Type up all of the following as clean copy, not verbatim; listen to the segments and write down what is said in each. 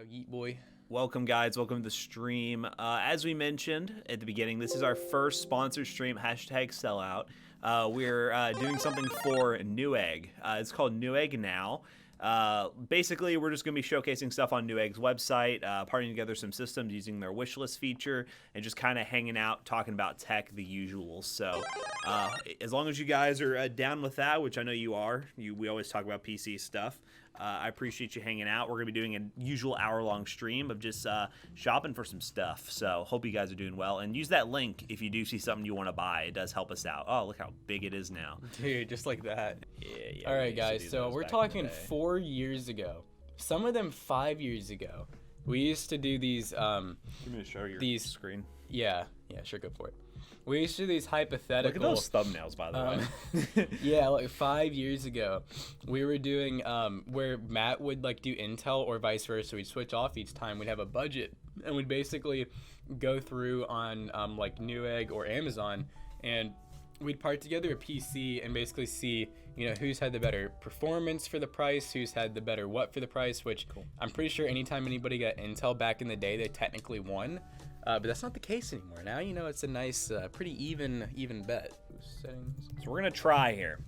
up, Yeet Boy? Welcome, guys. Welcome to the stream. As we mentioned at the beginning, this is our first sponsored stream, #sellout. We're doing something for Newegg. It's called Newegg Now. Basically, we're just going to be showcasing stuff on Newegg's website, partnering together some systems using their wish list feature, and just kind of hanging out, talking about tech, the usual. So as long as you guys are down with that, which I know you are, we always talk about PC stuff. I appreciate you hanging out. We're going to be doing a usual hour-long stream of just shopping for some stuff. So hope you guys are doing well. And use that link if you do see something you want to buy. It does help us out. Oh, look how big it is now. Dude, just like that. Yeah. All right, guys. So we're talking 4 years ago. Some of them 5 years ago. We used to do these. Give me a show your screen. Yeah, sure, go for it. We used to do these hypothetical. Look at those thumbnails, by the way. Yeah, like 5 years ago, we were doing where Matt would like do Intel or vice versa. We'd switch off each time. We'd have a budget, and we'd basically go through on like Newegg or Amazon, and we'd part together a PC and basically see, who's had the better performance for the price, who's had the better what for the price. Which I'm pretty sure anytime anybody got Intel back in the day, they technically won. But that's not the case anymore. Now, it's a nice, pretty even bet. Settings. So we're going to try here.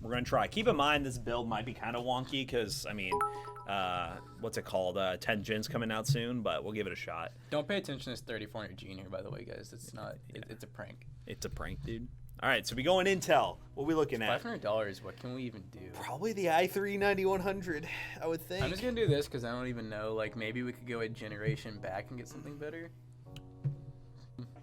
Keep in mind this build might be kind of wonky because, what's it called? 10 Gen's coming out soon, but we'll give it a shot. Don't pay attention to this 3400G in here, by the way, guys. It's not, it's a prank. It's a prank, dude. All right, so we go in Intel. What are we looking at? $500, what can we even do? Probably the i3 9100, I would think. I'm just going to do this because I don't even know. Like, maybe we could go a generation back and get something better.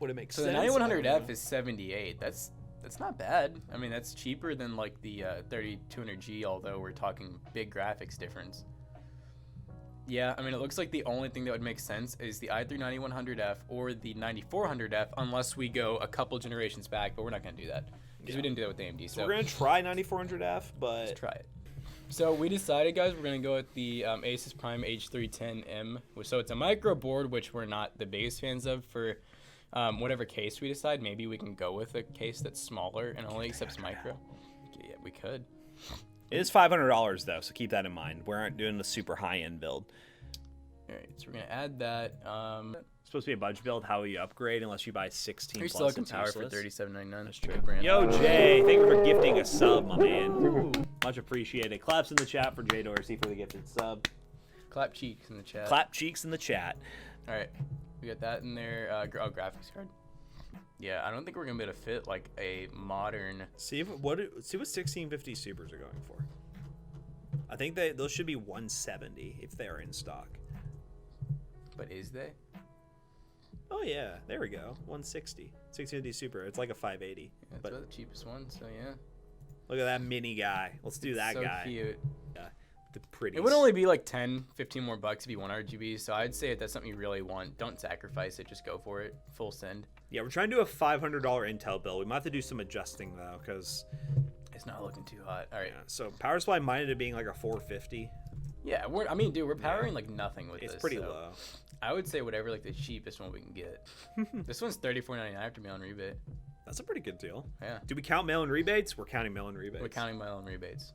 Would it make sense? So the 9100F is 78. That's not bad. I mean, that's cheaper than like the 3200G, although we're talking big graphics difference. Yeah, I mean, it looks like the only thing that would make sense is the i3 9100F or the 9400F, unless we go a couple generations back, but we're not going to do that because we didn't do that with AMD. So we're going to try 9400F, but let's try it. So we decided, guys, we're going to go with the Asus Prime H310M. So it's a micro board, which we're not the biggest fans of for whatever case we decide. Maybe we can go with a case that's smaller and only accepts micro. Yeah, we could. It is $500 though, so keep that in mind. We aren't doing the super high-end build. All right, so we're gonna add that. It's supposed to be a budget build. How will you upgrade unless you buy 16 plus? Silicon Power for $37.99. That's true. Yo, Jay, thank you for gifting a sub, my man. Ooh. Much appreciated. Claps in the chat for Jay Dorsey for the gifted sub. Clap cheeks in the chat. Clap cheeks in the chat. All right, we got that in there. Graphics card. Yeah, I don't think we're gonna be able to fit like a modern. See what 1650 Supers are going for. I think those should be 170 if they are in stock. But is they? Oh yeah, there we go. 160. 1650 Super. It's like a 580. Yeah, that's about the cheapest one. So yeah. Look at that mini guy. Let's do that guy. So cute. Yeah. The pretty. It would only be like 10, 15 more bucks if you want RGB. So I'd say if that's something you really want, don't sacrifice it. Just go for it. Full send. Yeah, we're trying to do a $500 Intel build. We might have to do some adjusting though, because it's not looking too hot. All right. Yeah, so power supply minded it being like a 450. Yeah, we're powering like nothing with this. It's pretty low. I would say whatever like the cheapest one we can get. This one's $34.99 after mail-in rebate. That's a pretty good deal. Yeah. Do we count mail-in rebates? We're counting mail-in rebates. We're counting mail-in rebates.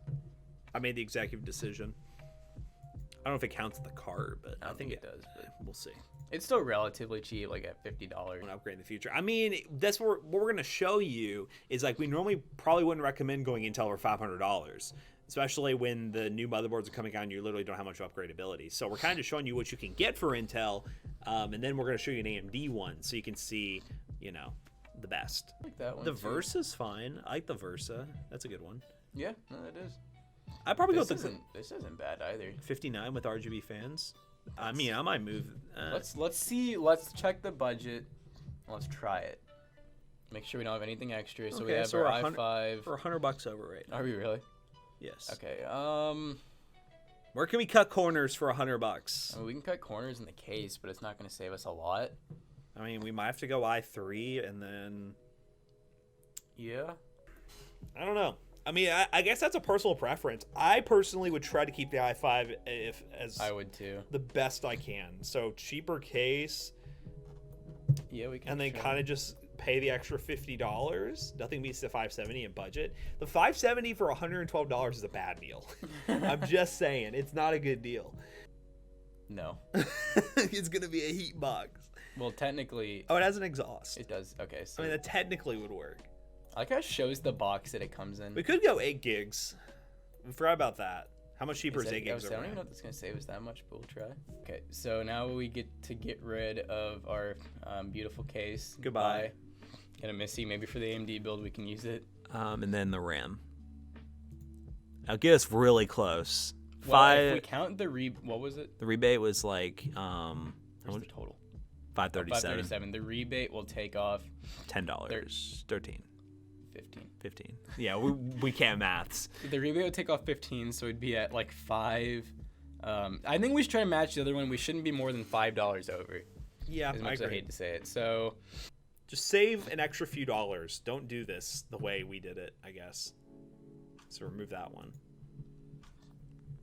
I made the executive decision. I don't know if it counts the card, but I think it does. But we'll see. It's still relatively cheap, like at $50. An upgrade in the future. I mean, that's what we're going to show you is like we normally probably wouldn't recommend going Intel over $500, especially when the new motherboards are coming out and you literally don't have much upgradability. So we're kind of just showing you what you can get for Intel, and then we're going to show you an AMD one so you can see, the best. I like that one. The Versa's fine. I like the Versa. That's a good one. Yeah, no, it is. I'd probably This isn't bad either. 59 with RGB fans. I mean, I might move. Let's see. Let's check the budget. Let's try it. Make sure we don't have anything extra. So we have our i5. We're $100 over right now. Are we really? Yes. Okay. Where can we cut corners for $100? I mean, we can cut corners in the case, but it's not going to save us a lot. I mean, we might have to go i3 and then. Yeah. I don't know. I mean, I guess that's a personal preference. I personally would try to keep the i5 as I would too. The best I can. So cheaper case. Yeah, we can. And then kind of just pay the extra $50. Nothing beats the 570 in budget. The 570 for $112 is a bad deal. I'm just saying, it's not a good deal. No. It's gonna be a heat box. Well, technically, Oh, it has an exhaust. it does. Okay, I so mean, that technically would work. I like how it shows the box that it comes in. We could go 8 gigs. We forgot about that. How much cheaper is 8 I gigs don't even over? know what that's gonna save us that much, but we'll try. Okay, so now we get to get rid of our beautiful case. Goodbye. Gonna miss you. Maybe for the AMD build we can use it. And then the RAM. I'll get us really close. Well, if we count the what was it? The rebate was like What's the total? $537. $537. The rebate will take off $10. 13. 15. 15. Yeah, we can't maths. The rebate would take off 15, so it'd be at like 5. I think we should try to match the other one. We shouldn't be more than $5 over. Yeah, As much as I hate to say it. So just save an extra few dollars. Don't do this the way we did it, I guess. So remove that one.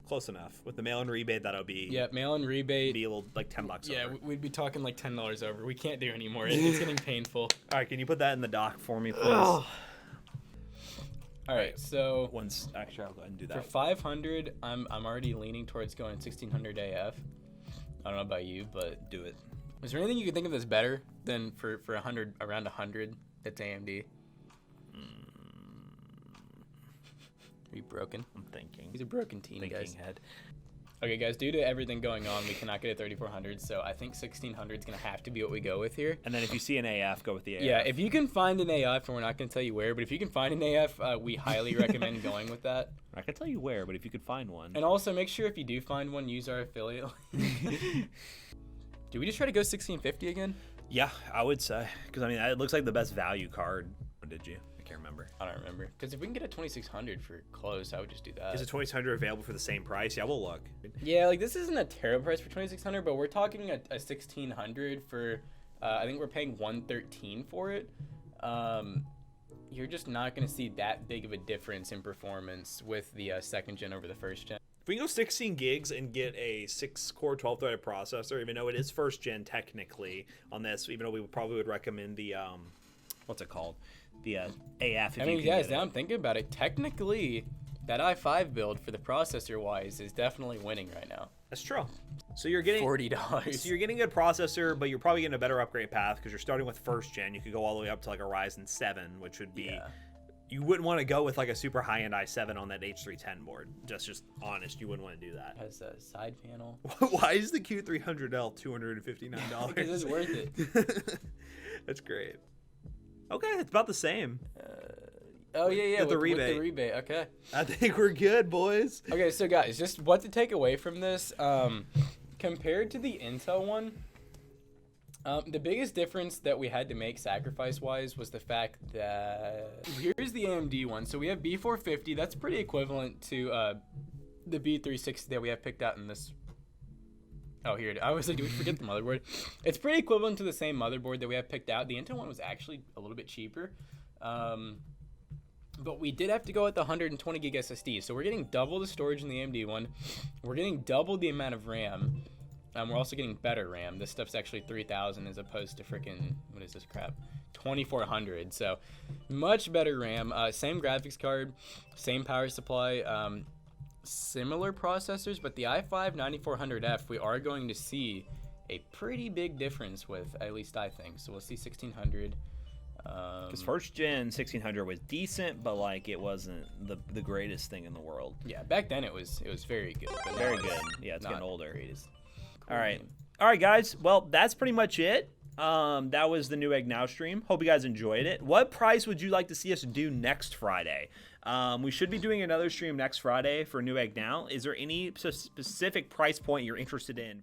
Close enough. With the mail-in rebate, that'll be mail-in rebate. be a little, like $10 Yeah, over. we'd be talking like $10 over. We can't do anymore. It's getting painful. All right, can you put that in the doc for me, please? All right, so Once actually, I'll go ahead and do for that. 500, I'm already leaning towards going 1600 AF. I don't know about you, but Do it. is there anything you can think of that's better than for 100 around 100 that's AMD? Are you broken? I'm thinking. He's a broken teen, Thinking guys. head. Okay, guys, due to everything going on, we cannot get a 3400, so I think 1600 is going to have to be what we go with here. And then if you see an AF, go with the AF. Yeah, if you can find an AF, and we're not going to tell you where, but if you can find an AF, we highly recommend going with that. I can tell you where, but if you could find one. And also, make sure if you do find one, use our affiliate link. Do we just try to go 1650 again? Yeah, I would say. Because, I mean, it looks like the best value card. Or did you? I can't remember. I don't remember. Because if we can get a 2600 for close, I would just do that. Is a 2600 available for the same price? Yeah, we'll look. Yeah, like this isn't a terrible price for 2600, but we're talking a 1600 for, I think we're paying 113 for it. You're just not going to see that big of a difference in performance with the second gen over the first gen. If we can go 16 gigs and get a 6-core 12-threaded processor, even though it is first gen technically on this, even though we probably would recommend the, what's it called? The AF. I mean, guys, now I'm thinking about it. Technically, that i5 build for the processor-wise is definitely winning right now. That's true. So you're getting $40. So you're getting a good processor, but you're probably getting a better upgrade path because you're starting with first gen. You could go all the way up to like a Ryzen 7, which would be. Yeah. You wouldn't want to go with like a super high-end i7 on that H310 board. Just honest, you wouldn't want to do that. Has a side panel. Why is the Q300L $259? Because it's worth it. That's great. Okay, it's about the same. Oh yeah, With the with rebate. the rebate. Okay. I think we're good, boys. Okay, so guys, just what to take away from this, compared to the Intel one, the biggest difference that we had to make sacrifice-wise was the fact that here's the AMD one. So we have B450. That's pretty equivalent to the B360 that we have picked out in this. Oh, here it is. I was like, do we forget the motherboard? It's pretty equivalent to the same motherboard that we have picked out. The Intel one was actually a little bit cheaper. But we did have to go with the 120 gig SSD. So we're getting double the storage in the AMD one. We're getting double the amount of RAM. We're also getting better RAM. This stuff's actually 3000 as opposed to freaking, what is this crap? 2400. So much better RAM. Same graphics card, same power supply. Similar processors, but the i5-9400F, we are going to see a pretty big difference with, at least I think. So we'll see 1600. Because first gen 1600 was decent, but like it wasn't the greatest thing in the world. Yeah, back then it was very good. But Very now good. Yeah, it's getting older. Greatest. All right, guys. Well, that's pretty much it. That was the Newegg Now stream. Hope you guys enjoyed it. What price would you like to see us do next Friday? We should be doing another stream next Friday for Newegg Now. Is there any specific price point you're interested in?